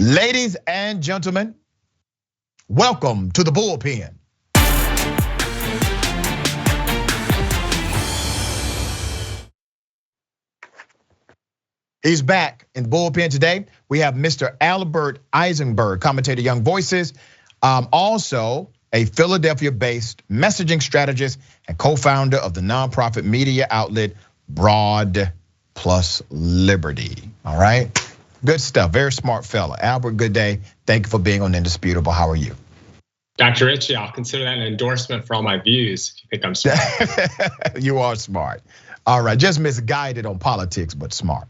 Ladies and gentlemen, welcome to the Bullpen. He's back in the Bullpen today. We have Mr. Albert Eisenberg, commentator, Young Voices, also a Philadelphia-based messaging strategist and co-founder of the nonprofit media outlet Broad Plus Liberty. All right, good stuff. Very smart fella. Albert, good day. Thank you for being on Indisputable. How are you? Dr. Richey, I'll consider that an endorsement for all my views if you think I'm smart. You are smart. All right, just misguided on politics, but smart.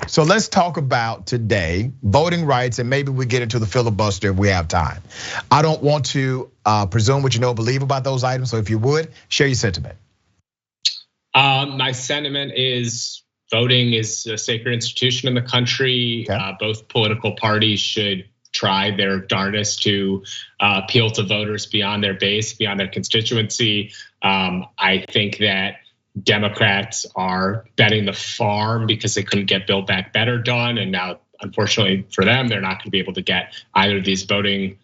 So let's talk about today voting rights, and maybe we get into the filibuster if we have time. I don't want to presume what you know, believe about those items. So if you would, share your sentiment. My sentiment is voting is a sacred institution in the country. Okay. Both political parties should try their darndest to appeal to voters beyond their base, beyond their constituency. I think that Democrats are betting the farm because they couldn't get Build Back Better done. And now, unfortunately for them, they're not gonna be able to get either of these voting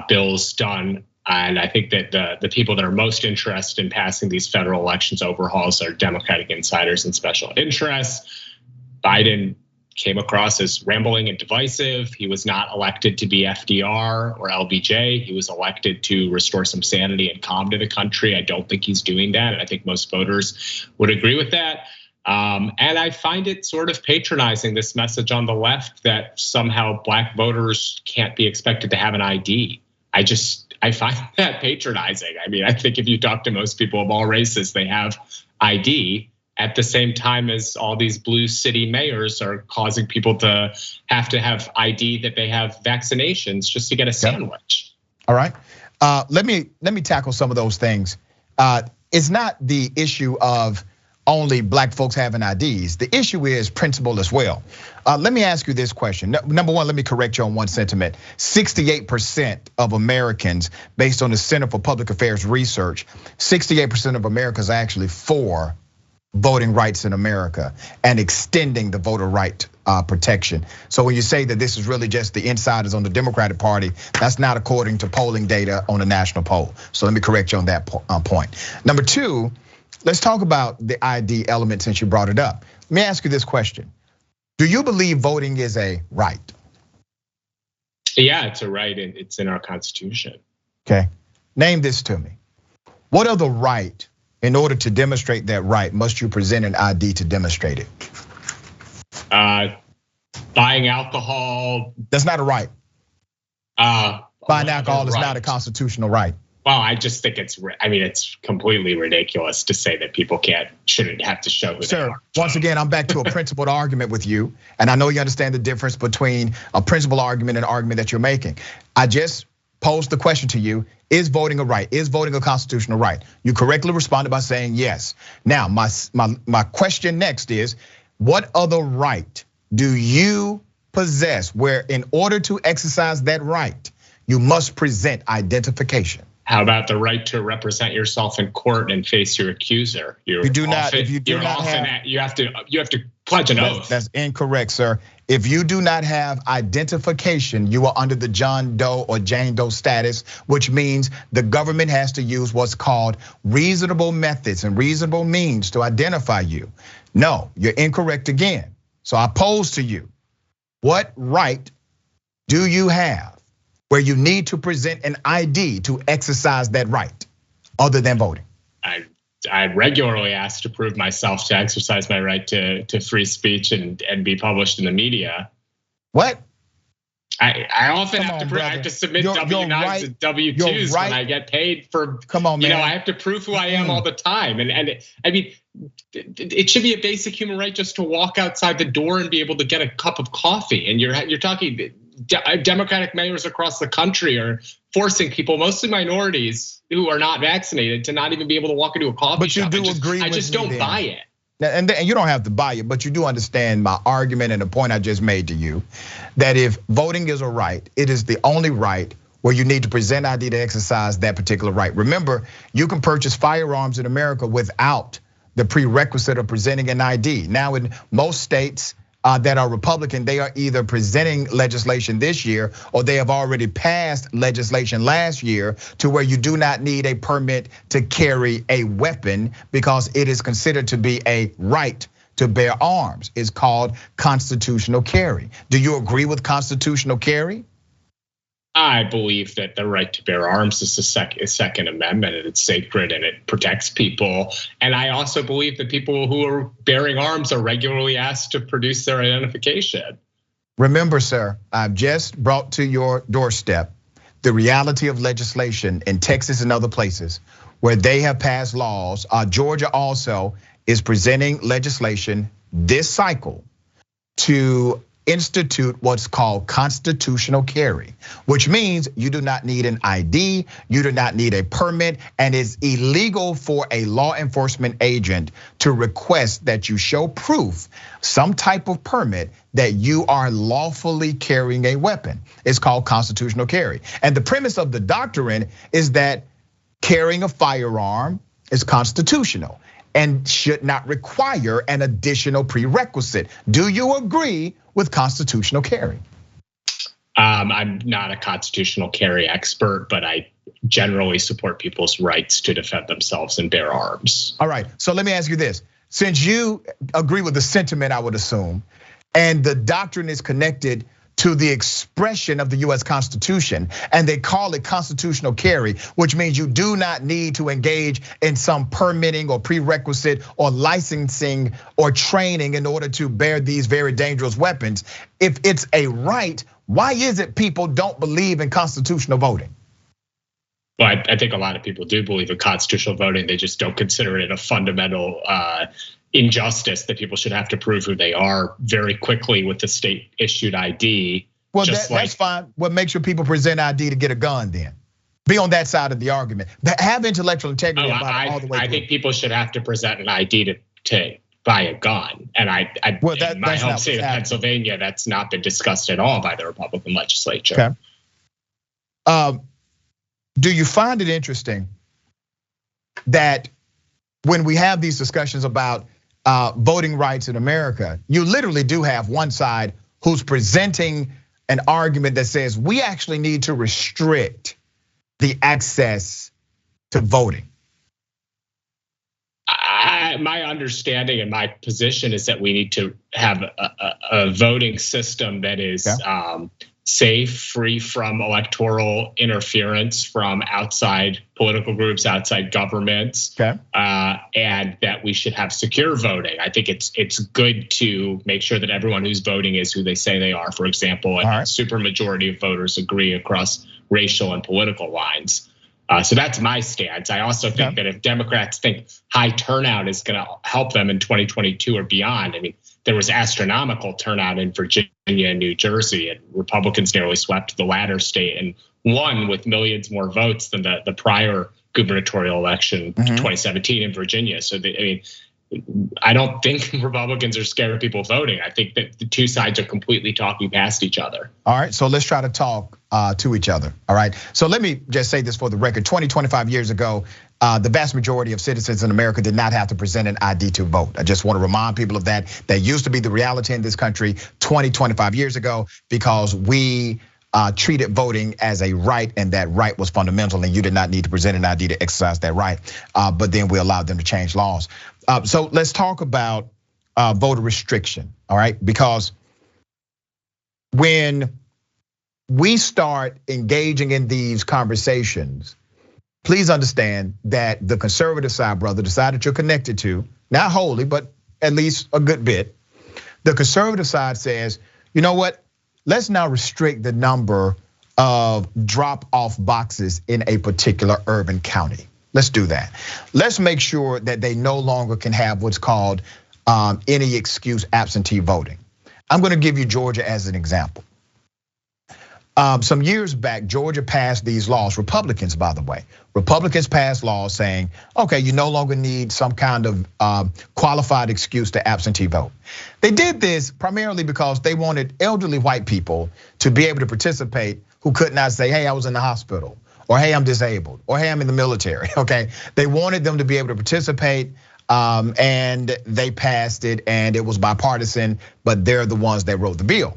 bills done. And I think that the people that are most interested in passing these federal elections overhauls are Democratic insiders and special interests. Biden came across as rambling and divisive. He was not elected to be FDR or LBJ. He was elected to restore some sanity and calm to the country. I don't think he's doing that. And I think most voters would agree with that. And I find it sort of patronizing, this message on the left that somehow black voters can't be expected to have an ID. I find that patronizing. I mean, I think if you talk to most people of all races, they have ID. At the same time as all these blue city mayors are causing people to have ID that they have vaccinations just to get a sandwich. All right, let me tackle some of those things. It's not the issue of only black folks having IDs. The issue is principle as well. Let me ask you this question. Number one, let me correct you on one sentiment. 68% of Americans, based on the Center for Public Affairs Research, 68% of Americans are actually for voting rights in America and extending the voter right protection. So when you say that this is really just the insiders on the Democratic Party, that's not according to polling data on a national poll. So let me correct you on that point. Number two, let's talk about the ID element since you brought it up. Let me ask you this question. Do you believe voting is a right? Yeah, it's a right, and it's in our Constitution. Okay, name this to me. What other right, in order to demonstrate that right, must you present an ID to demonstrate it? Buying alcohol. That's not a right. Buying alcohol is right. not a constitutional right. Well, I just think it's completely ridiculous to say that people shouldn't have to show who they are. Once again, I'm back to a principled argument with you. And I know you understand the difference between a principled argument and an argument that you're making. I just posed the question to you, is voting a right? Is voting a constitutional right? You correctly responded by saying yes. Now, my question next is, what other right do you possess where in order to exercise that right, you must present identification? How about the right to represent yourself in court and face your accuser? You have to pledge an oath. That's incorrect, sir. If you do not have identification, you are under the John Doe or Jane Doe status, which means the government has to use what's called reasonable methods and reasonable means to identify you. No, you're incorrect again. So I pose to you, what right do you have where you need to present an ID to exercise that right, other than voting? I regularly ask to prove myself to exercise my right to free speech and be published in the media. What? I often have to submit W-9s and W-2s when I get paid for. Come on, man. I have to prove who I am all the time, and I mean, it should be a basic human right just to walk outside the door and be able to get a cup of coffee. And you're talking. Democratic mayors across the country are forcing people, mostly minorities who are not vaccinated, to not even be able to walk into a coffee shop. But you do agree with me. I just don't buy it. And you don't have to buy it, but you do understand my argument and the point I just made to you, that if voting is a right, it is the only right where you need to present ID to exercise that particular right. Remember, you can purchase firearms in America without the prerequisite of presenting an ID. Now in most states, that are Republican, they are either presenting legislation this year or they have already passed legislation last year to where you do not need a permit to carry a weapon because it is considered to be a right to bear arms. It's called constitutional carry. Do you agree with constitutional carry? I believe that the right to bear arms is the Second Amendment, and it's sacred and it protects people. And I also believe that people who are bearing arms are regularly asked to produce their identification. Remember, sir, I've just brought to your doorstep the reality of legislation in Texas and other places where they have passed laws. Georgia also is presenting legislation this cycle to institute what's called constitutional carry, which means you do not need an ID, you do not need a permit, and it's illegal for a law enforcement agent to request that you show proof, some type of permit that you are lawfully carrying a weapon. It's called constitutional carry. And the premise of the doctrine is that carrying a firearm is constitutional and should not require an additional prerequisite. Do you agree with constitutional carry? I'm not a constitutional carry expert, but I generally support people's rights to defend themselves and bear arms. All right, so let me ask you this. Since you agree with the sentiment, I would assume, and the doctrine is connected to the expression of the US Constitution, and they call it constitutional carry, which means you do not need to engage in some permitting or prerequisite or licensing or training in order to bear these very dangerous weapons. If it's a right, why is it people don't believe in constitutional voting? Well, I think a lot of people do believe in constitutional voting. They just don't consider it a fundamental injustice that people should have to prove who they are very quickly with the state issued ID. Well, that's fine. What makes sure people present ID to get a gun then? Be on that side of the argument. Have intellectual integrity about it all the way through. I think people should have to present an ID to buy a gun. And in my home state of Pennsylvania, that's not been discussed at all by the Republican legislature. Okay. Do you find it interesting that when we have these discussions about voting rights in America, you literally do have one side who's presenting an argument that says we actually need to restrict the access to voting? My understanding and my position is that we need to have a voting system that is safe, free from electoral interference from outside political groups, outside governments, and that we should have secure voting. I think it's good to make sure that everyone who's voting is who they say they are. For example, a supermajority of voters agree across racial and political lines. So that's my stance. I also think that if Democrats think high turnout is going to help them in 2022 or beyond, I mean, there was astronomical turnout in Virginia and New Jersey, and Republicans nearly swept the latter state and won with millions more votes than the prior gubernatorial election, 2017 in Virginia. So I don't think Republicans are scared of people voting. I think that the two sides are completely talking past each other. All right, so let's try to talk to each other, all right? So let me just say this for the record, 25 years ago, the vast majority of citizens in America did not have to present an ID to vote. I just want to remind people of that. That used to be the reality in this country 25 years ago because we treated voting as a right, and that right was fundamental, and you did not need to present an ID to exercise that right. But then we allowed them to change laws. So let's talk about voter restriction, all right? Because when we start engaging in these conversations, please understand that the conservative side, brother, the side that you're connected to, not wholly, but at least a good bit, the conservative side says, you know what? Let's now restrict the number of drop-off boxes in a particular urban county. Let's do that. Let's make sure that they no longer can have what's called any excuse absentee voting. I'm gonna give you Georgia as an example. Some years back, Georgia passed these laws, Republicans, by the way. Republicans passed laws saying, okay, you no longer need some kind of qualified excuse to absentee vote. They did this primarily because they wanted elderly white people to be able to participate who could not say, hey, I was in the hospital, or hey, I'm disabled, or hey, I'm in the military, okay? They wanted them to be able to participate and they passed it, and it was bipartisan, but they're the ones that wrote the bill.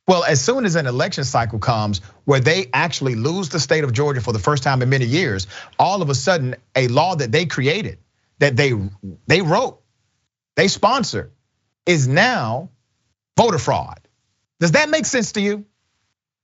Well, as soon as an election cycle comes where they actually lose the state of Georgia for the first time in many years, all of a sudden a law that they created, that they wrote, they sponsored, is now voter fraud. Does that make sense to you?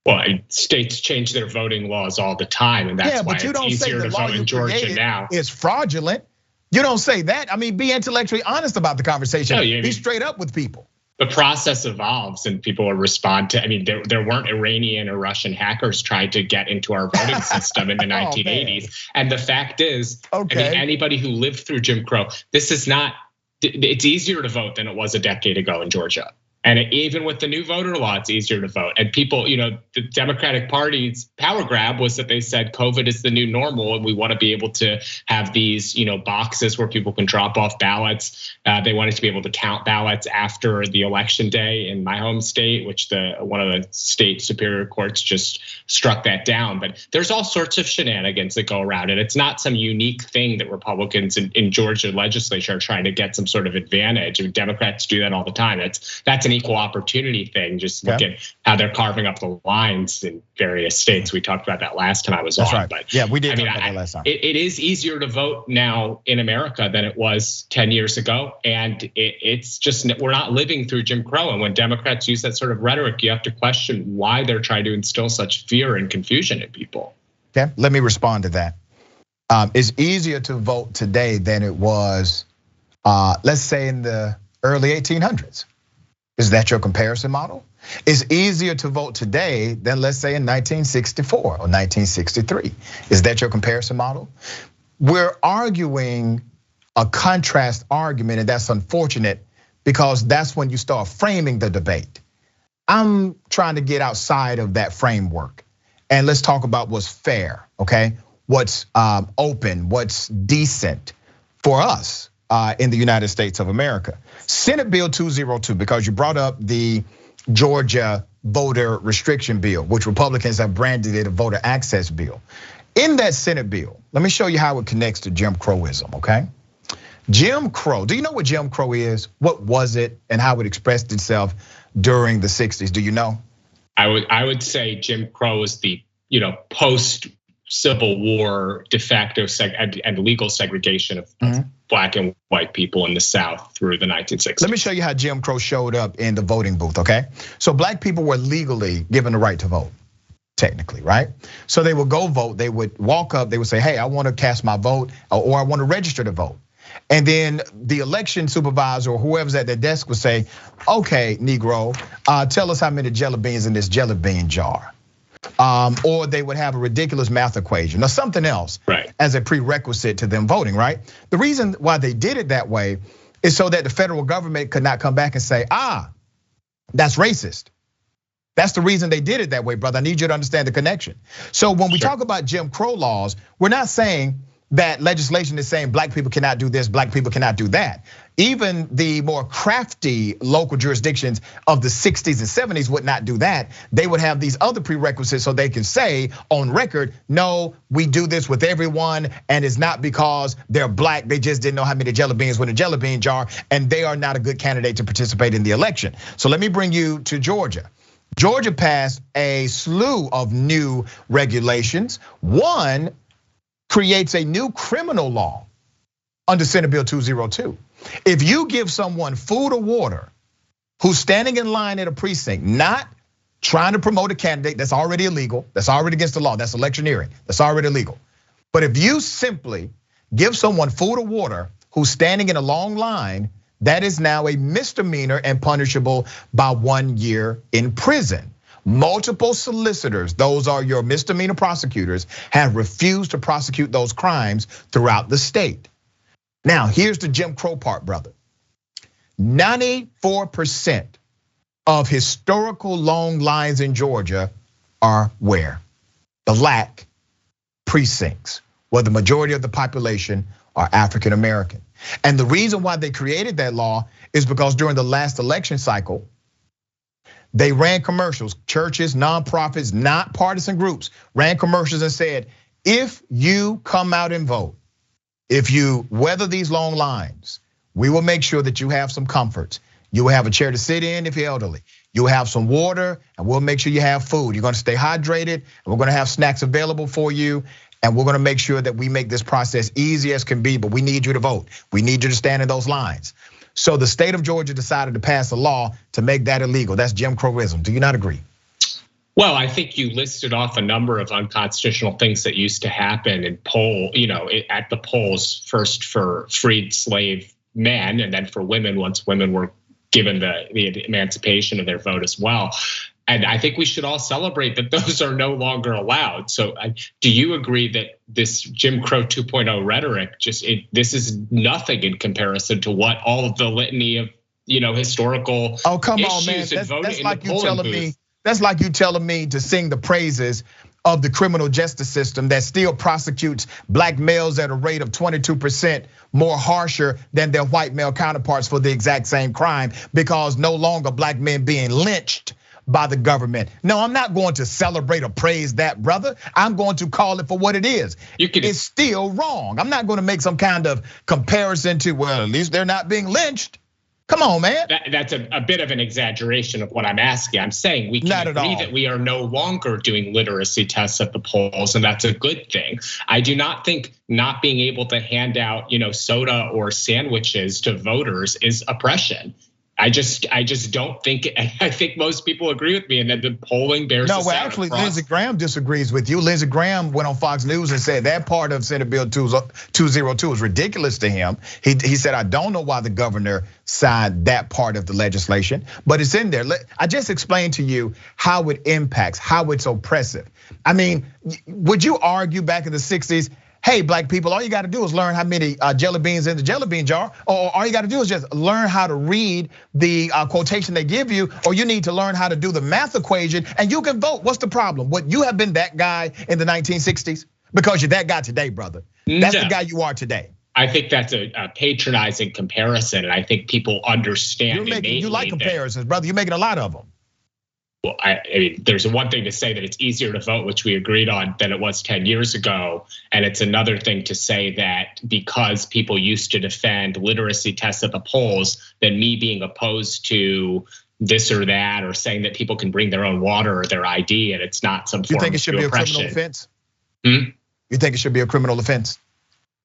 Well, states change their voting laws all the time, and that's why it's easier to vote in Georgia now. It's fraudulent. You don't say that. I mean, be intellectually honest about the conversation. No, be straight up with people. The process evolves and people will respond to, I mean, there weren't Iranian or Russian hackers trying to get into our voting system in the 1980s. And the fact is, I mean, anybody who lived through Jim Crow, this is not, it's easier to vote than it was a decade ago in Georgia. And even with the new voter law, it's easier to vote. And people, the Democratic Party's power grab was that they said COVID is the new normal, and we want to be able to have these, boxes where people can drop off ballots. They wanted to be able to count ballots after the election day in my home state, which one of the state superior courts just struck that down. But there's all sorts of shenanigans that go around it. It's not some unique thing that Republicans in Georgia legislature are trying to get some sort of advantage. I mean, Democrats do that all the time. That's an equal opportunity thing. Just look at how they're carving up the lines in various states. We talked about that last time I was on. Right. But yeah, we did talk about that last time. It is easier to vote now in America than it was 10 years ago. And it's just, we're not living through Jim Crow. And when Democrats use that sort of rhetoric, you have to question why they're trying to instill such fear and confusion in people. Okay, let me respond to that. It's easier to vote today than it was, let's say in the early 1800s. Is that your comparison model? It's easier to vote today than, let's say, in 1964 or 1963. Is that your comparison model? We're arguing a contrast argument, and that's unfortunate because that's when you start framing the debate. I'm trying to get outside of that framework, and let's talk about what's fair, okay? What's open, what's decent for us in the United States of America. Senate Bill 202, because you brought up the Georgia voter restriction bill, which Republicans have branded it a voter access bill. In that Senate bill, let me show you how it connects to Jim Crowism, okay? Jim Crow, do you know what Jim Crow is? What was it and how it expressed itself during the 60s? Do you know? I would say Jim Crow is the, post Civil War de facto and legal segregation of Black and white people in the South through the 1960s. Let me show you how Jim Crow showed up in the voting booth, okay? So Black people were legally given the right to vote, technically, right? So they would go vote, they would walk up, they would say, hey, I want to cast my vote, or I want to register to vote. And then the election supervisor or whoever's at their desk would say, okay, Negro, tell us how many jelly beans in this jelly bean jar. Or they would have a ridiculous math equation or something else as a prerequisite to them voting, right? The reason why they did it that way is so that the federal government could not come back and say, that's racist. That's the reason they did it that way, brother. I need you to understand the connection. So when we talk about Jim Crow laws, we're not saying that legislation is saying Black people cannot do this, Black people cannot do that. Even the more crafty local jurisdictions of the 60s and 70s would not do that. They would have these other prerequisites so they can say on record, no, we do this with everyone, and it's not because they're Black, they just didn't know how many jelly beans were in a jelly bean jar, and they are not a good candidate to participate in the election. So let me bring you to Georgia. Georgia passed a slew of new regulations. One creates a new criminal law under Senate Bill 202. If you give someone food or water who's standing in line at a precinct, not trying to promote a candidate that's already illegal, that's already against the law, that's electioneering, that's already illegal. But if you simply give someone food or water who's standing in a long line, that is now a misdemeanor and punishable by 1 year in prison. Multiple solicitors, those are your misdemeanor prosecutors, have refused to prosecute those crimes throughout the state. Now, here's the Jim Crow part, brother. 94% of historical long lines in Georgia are where? Black precincts, where the majority of the population are African American. And the reason why they created that law is because during the last election cycle, they ran commercials, churches, nonprofits, not partisan groups, ran commercials and said, if you come out and vote, if you weather these long lines, we will make sure that you have some comforts. You will have a chair to sit in if you're elderly. You'll have some water, and we'll make sure you have food. You're gonna stay hydrated, and we're gonna have snacks available for you. And we're gonna make sure that we make this process easy as can be, but we need you to vote. We need you to stand in those lines. So the state of Georgia decided to pass a law to make that illegal. That's Jim Crowism. Do you not agree? Well, I think you listed off a number of unconstitutional things that used to happen at the polls, first for freed slave men and then for women once women were given the emancipation of their vote as well. And I think we should all celebrate that those are no longer allowed. So do you agree that this Jim Crow 2.0 rhetoric, this is nothing in comparison to what all of the litany of historical issues on, man. That's like you telling me. That's like you telling me to sing the praises of the criminal justice system that still prosecutes black males at a rate of 22% more harsher than their white male counterparts for the exact same crime, because no longer black men being lynched by the government. No, I'm not going to celebrate or praise that, brother. I'm going to call it for what it is. It's still wrong. I'm not going to make some kind of comparison to, well, at least they're not being lynched. Come on, man. That's a bit of an exaggeration of what I'm asking. I'm saying we can agree that we are no longer doing literacy tests at the polls, and that's a good thing. I do not think not being able to hand out, soda or sandwiches to voters is oppression. I just don't think. I think most people agree with me, and that the polling bears. No, well, actually, Lindsey Graham disagrees with you. Lindsey Graham went on Fox News and said that part of Senate Bill 202 is ridiculous to him. He said, I don't know why the governor signed that part of the legislation, but it's in there. I just explained to you how it impacts, how it's oppressive. I mean, would you argue back in the 60s? Hey, black people, all you gotta do is learn how many jelly beans in the jelly bean jar, or all you gotta do is just learn how to read the quotation they give you, or you need to learn how to do the math equation and you can vote. What's the problem? What, you have been that guy in the 1960s? Because you're that guy today, brother. That's the guy you are today. I think that's a patronizing comparison, and I think people understand. You like comparisons, brother. You're making a lot of them. Well, I mean, there's one thing to say that it's easier to vote, which we agreed on, than it was 10 years ago. And it's another thing to say that because people used to defend literacy tests at the polls, then me being opposed to this or that, or saying that people can bring their own water or their ID, and it's not some form of oppression. You think it should be a criminal offense? You think it should be a criminal offense?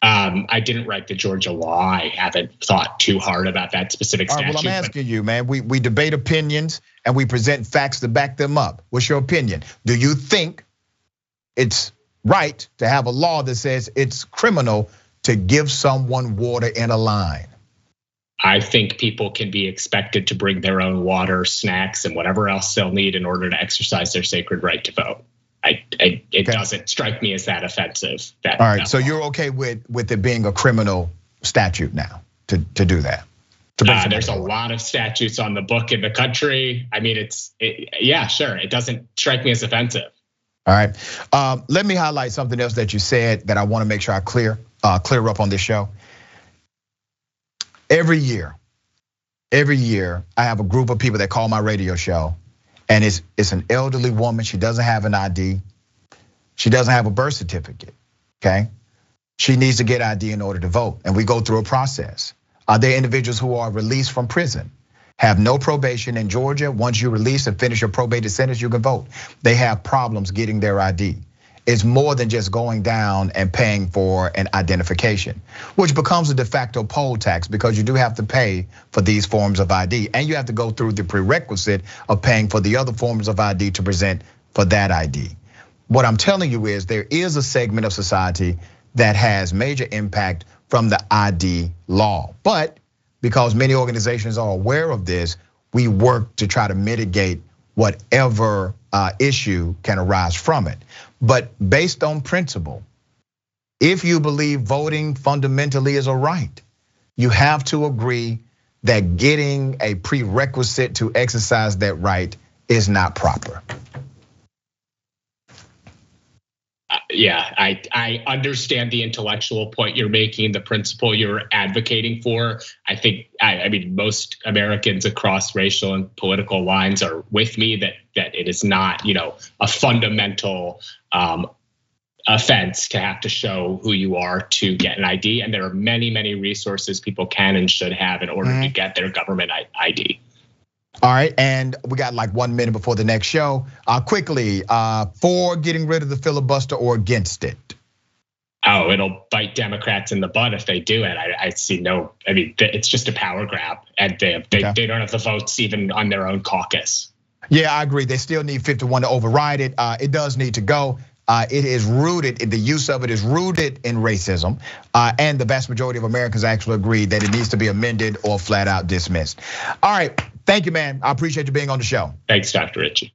I didn't write the Georgia law. I haven't thought too hard about that specific statute. Well, I'm asking you, man. We debate opinions and we present facts to back them up. What's your opinion? Do you think it's right to have a law that says it's criminal to give someone water in a line? I think people can be expected to bring their own water, snacks, and whatever else they'll need in order to exercise their sacred right to vote. It doesn't strike me as that offensive. All right, so you're okay with it being a criminal statute now to do that? There's a lot of statutes on the book in the country. I mean, yeah, sure. It doesn't strike me as offensive. All right, let me highlight something else that you said that I want to make sure I clear up on this show. Every year, I have a group of people that call my radio show. And it's an elderly woman. She doesn't have an ID. She doesn't have a birth certificate, okay? She needs to get ID in order to vote. And we go through a process. There are individuals who are released from prison, have no probation in Georgia. Once you release and finish your probated sentence, you can vote. They have problems getting their ID. It's more than just going down and paying for an identification, which becomes a de facto poll tax because you do have to pay for these forms of ID. And you have to go through the prerequisite of paying for the other forms of ID to present for that ID. What I'm telling you is there is a segment of society that has major impact from the ID law. But because many organizations are aware of this, we work to try to mitigate whatever issue can arise from it. But based on principle, if you believe voting fundamentally is a right, you have to agree that getting a prerequisite to exercise that right is not proper. Yeah, I understand the intellectual point you're making, the principle you're advocating for. I think, I mean, most Americans across racial and political lines are with me that it is not, a fundamental offense to have to show who you are to get an ID. And there are many, many resources people can and should have in order to get their government ID. All right, and we got like 1 minute before the next show. Quickly, for getting rid of the filibuster or against it? Oh, it'll bite Democrats in the butt if they do it. I see no, I mean, it's just a power grab, and they don't have the votes even on their own caucus. Yeah, I agree. They still need 51 to override it. It does need to go. It is rooted, the use of it is rooted in racism. And the vast majority of Americans actually agree that it needs to be amended or flat out dismissed. All right, thank you, man. I appreciate you being on the show. Thanks, Dr. Richey.